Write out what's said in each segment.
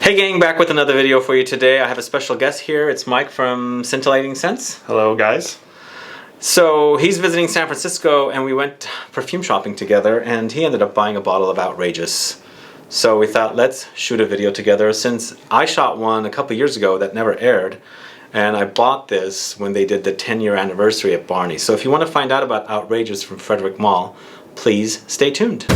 Hey gang, back with another video for you today. I have a special guest here. It's Mike from Scintillating Scents. Hello guys. So he's visiting San Francisco and we went perfume shopping together and he ended up buying a bottle of Outrageous. So we thought, let's shoot a video together since I shot one a couple years ago that never aired. And I bought this when they did the 10-year anniversary at Barney's. So if you want to find out about Outrageous from Frederic Malle, please stay tuned.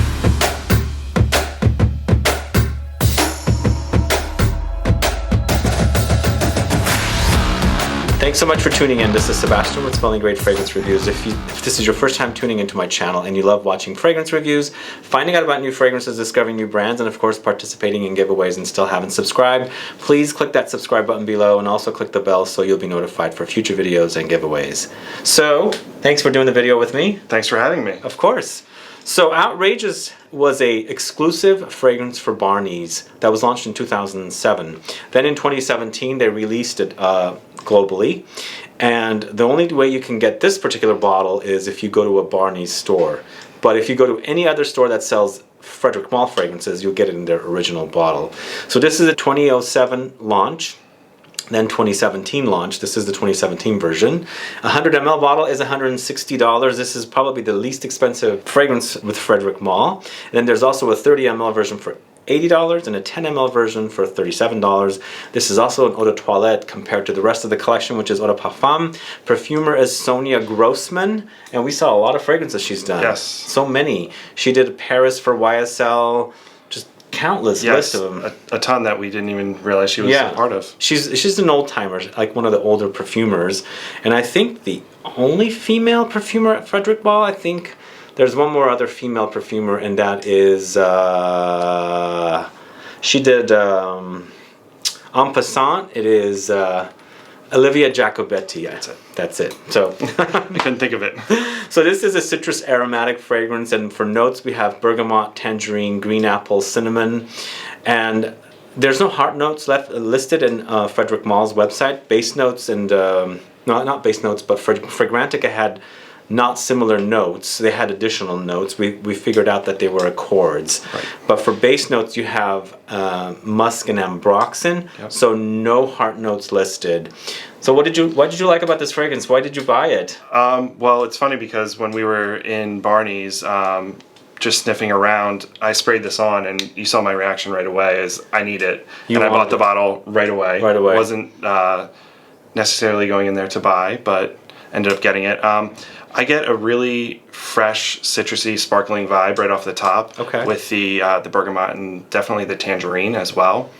Thanks so much for tuning in. This is Sebastian with Smelling Great Fragrance Reviews. If this is your first time tuning into my channel and you love watching fragrance reviews, finding out about new fragrances, discovering new brands, and of course participating in giveaways and still haven't subscribed, please click that subscribe button below and also click the bell so you'll be notified for future videos and giveaways. So, thanks for doing the video with me. Thanks for having me. Of course. So Outrageous was a exclusive fragrance for Barney's that was launched in 2007. Then in 2017 they released it globally, and the only way you can get this particular bottle is if you go to a Barney's store. But if you go to any other store that sells Frederic Malle fragrances, you'll get it in their original bottle. So this is a 2007 launch. Then 2017 launch. This is the 2017 version. A 100 ml bottle is $160. This is probably the least expensive fragrance with Frederic Malle. And then there's also a 30 ml version for $80 and a 10 ml version for $37. This is also an Eau De Toilette compared to the rest of the collection, which is Eau De Parfum. Perfumer is Sonia Grojsman, and we saw a lot of fragrances she's done. Yes. So many. She did Paris for YSL. Countless list of them. A ton that we didn't even realize she was a part of. She's an old timer, like one of the older perfumers, and I think the only female perfumer at Frederic Malle. I think there's one more other female perfumer, and that is she did En Passant. It is Olivia Jacobetti. That's it. So I couldn't think of it. So this is a citrus aromatic fragrance, and for notes we have bergamot, tangerine, green apple, cinnamon, and there's no heart notes listed in Frederic Malle's website. Base notes and not base notes, but Fragrantica had not similar notes. They had additional notes. We figured out that they were accords. Right. But for base notes you have Musk and Ambroxan. Yep. So no heart notes listed. So what did you like about this fragrance? Why did you buy it? Well, it's funny because when we were in Barney's just sniffing around, I sprayed this on and you saw my reaction right away is I need it. And I bought the bottle right away. Right away. Wasn't necessarily going in there to buy, but ended up getting it. I get a really fresh, citrusy, sparkling vibe right off the top. Okay. With the bergamot and definitely the tangerine as well.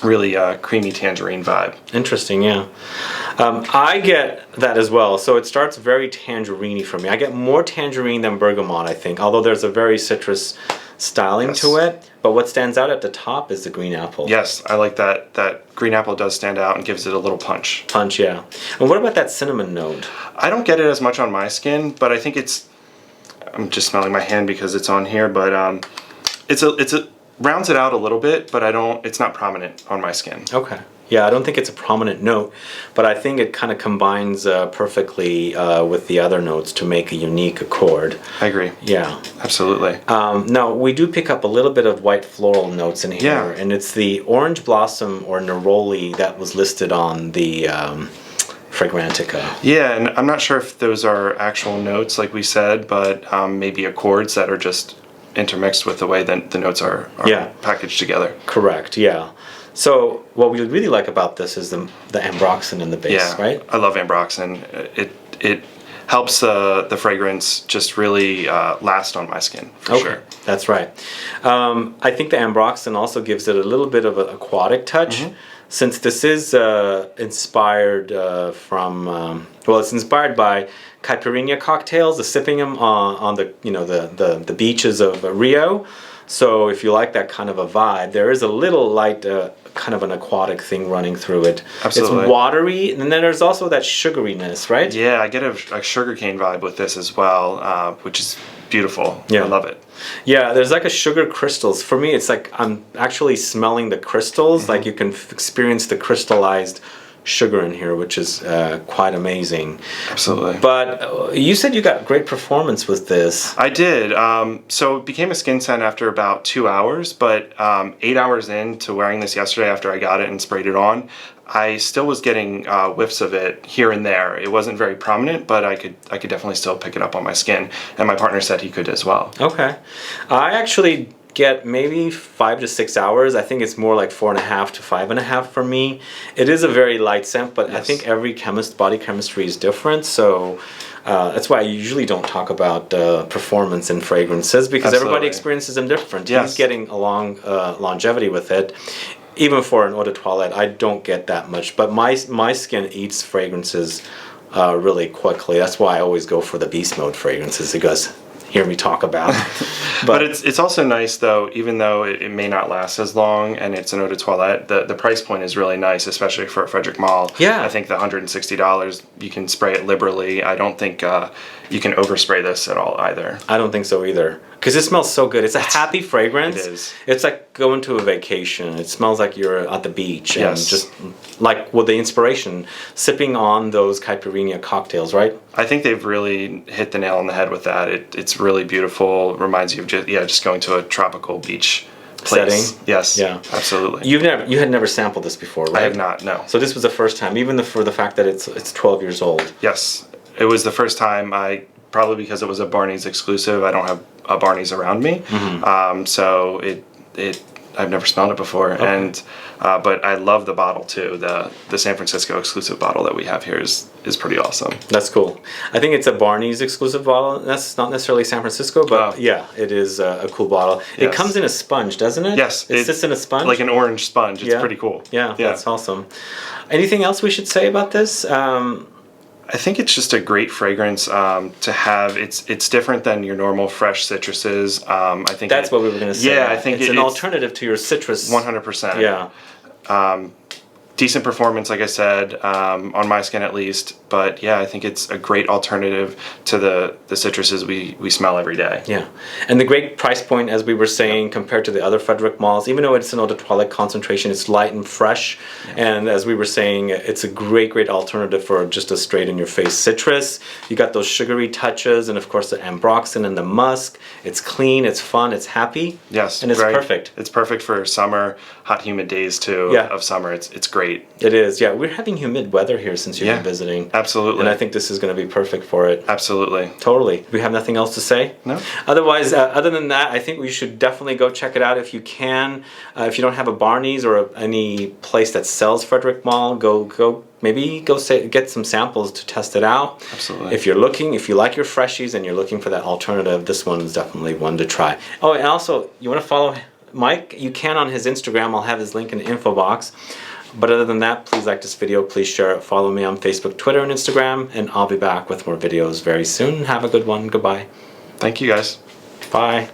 Really creamy tangerine vibe. Interesting, yeah. I get that as well. So it starts very tangerine-y for me. I get more tangerine than bergamot, I think, although there's a very citrus styling to it. But what stands out at the top is the green apple. Yes, I like that. That green apple does stand out and gives it a little punch. Punch, yeah. And what about that cinnamon note? I don't get it as much on my skin, but I think it's... I'm just smelling my hand because it's on here, but it's a rounds it out a little bit, but it's not prominent on my skin. Okay. Yeah, I don't think it's a prominent note, but I think it kind of combines perfectly with the other notes to make a unique accord. I agree. Yeah. Absolutely. Now, we do pick up a little bit of white floral notes in here, yeah. And it's the orange blossom or neroli that was listed on the Fragrantica. Yeah, and I'm not sure if those are actual notes like we said, but maybe accords that are just intermixed with the way that the notes are packaged together. Correct, yeah. So what we really like about this is the Ambroxan in the base, right? I love Ambroxan. It helps the fragrance just really last on my skin, for sure. That's right. I think the Ambroxan also gives it a little bit of an aquatic touch. Mm-hmm. Since this is inspired from, well, it's inspired by Caipirinha cocktails, the sipping them on the beaches of Rio. So if you like that kind of a vibe, there is a little light kind of an aquatic thing running through it. Absolutely. It's watery, and then there's also that sugariness, right? Yeah, I get a sugarcane vibe with this as well, which is beautiful. Yeah. I love it. Yeah, there's like a sugar crystals. For me, it's like I'm actually smelling the crystals, like you can experience the crystallized sugar in here, which is quite amazing. Absolutely. But you said you got great performance with this. I did. So it became a skin scent after about 2 hours, but 8 hours into wearing this yesterday after I got it and sprayed it on, I still was getting whiffs of it here and there. It wasn't very prominent, but I could definitely still pick it up on my skin, and my partner said he could as well. Okay. I actually get maybe 5 to 6 hours. I think it's more like 4.5 to 5.5 for me. It is a very light scent, but yes. I think every body chemistry is different, so that's why I usually don't talk about performance in fragrances, because Absolutely. everybody experiences them different. Yes. He's getting a long longevity with it. Even for an Eau De Toilette, I don't get that much, but my skin eats fragrances really quickly. That's why I always go for the beast mode fragrances, because hear me talk about. But it's also nice though, even though it may not last as long and it's an Eau De Toilette, the price point is really nice, especially for a Frederic Malle. Yeah. I think the $160, you can spray it liberally. I don't think you can overspray this at all either. I don't think so either, because it smells so good. It's a happy fragrance. It is. It's like going to a vacation. It smells like you're at the beach. Yes. And just like with the inspiration, sipping on those Caipirinha cocktails, right? I think they've really hit the nail on the head with that. It's really beautiful. Reminds you of just going to a tropical beach place. Setting. Yes. Yeah. Absolutely. You had never sampled this before, right? I have not. No. So this was the first time, even for the fact that it's 12 years old. Yes. It was the first time. Probably because it was a Barney's exclusive. I don't have a Barney's around me, so I've never smelled it before, okay. And but I love the bottle too. The San Francisco exclusive bottle that we have here is pretty awesome. That's cool. I think it's a Barney's exclusive bottle. That's not necessarily San Francisco, but yeah, it is a cool bottle. Yes. It comes in a sponge, doesn't it? Yes, it sits in a sponge, like an orange sponge. It's pretty cool. Yeah, that's awesome. Anything else we should say about this? I think it's just a great fragrance to have. It's different than your normal fresh citruses. I think that's what we were going to say. Yeah, I think it's an alternative to your citrus. 100%. Yeah. Decent performance, like I said, on my skin at least. But yeah, I think it's a great alternative to the citruses we smell every day. Yeah, and the great price point, as we were saying, compared to the other Frederic Malles, even though it's an Eau De Toilette concentration, it's light and fresh. Yeah. And as we were saying, it's a great alternative for just a straight-in-your-face citrus. You got those sugary touches, and of course the Ambroxan and the Musk. It's clean, it's fun, it's happy. Yes, and it's perfect. It's perfect for summer, hot, humid days too. Yeah. Of summer. It's great. It is, yeah. We're having humid weather here since you've been visiting. Absolutely. And I think this is going to be perfect for it. Absolutely. Totally. We have nothing else to say? No. Otherwise, other than that, I think we should definitely go check it out if you can. If you don't have a Barney's or any place that sells Frederic Malle, maybe go get some samples to test it out. Absolutely. If you like your Freshies and you're looking for that alternative, this one is definitely one to try. Oh, and also, you want to follow Mike? You can on his Instagram. I'll have his link in the info box. But other than that, please like this video, please share it, follow me on Facebook, Twitter, and Instagram, and I'll be back with more videos very soon. Have a good one. Goodbye. Thank you, guys. Bye.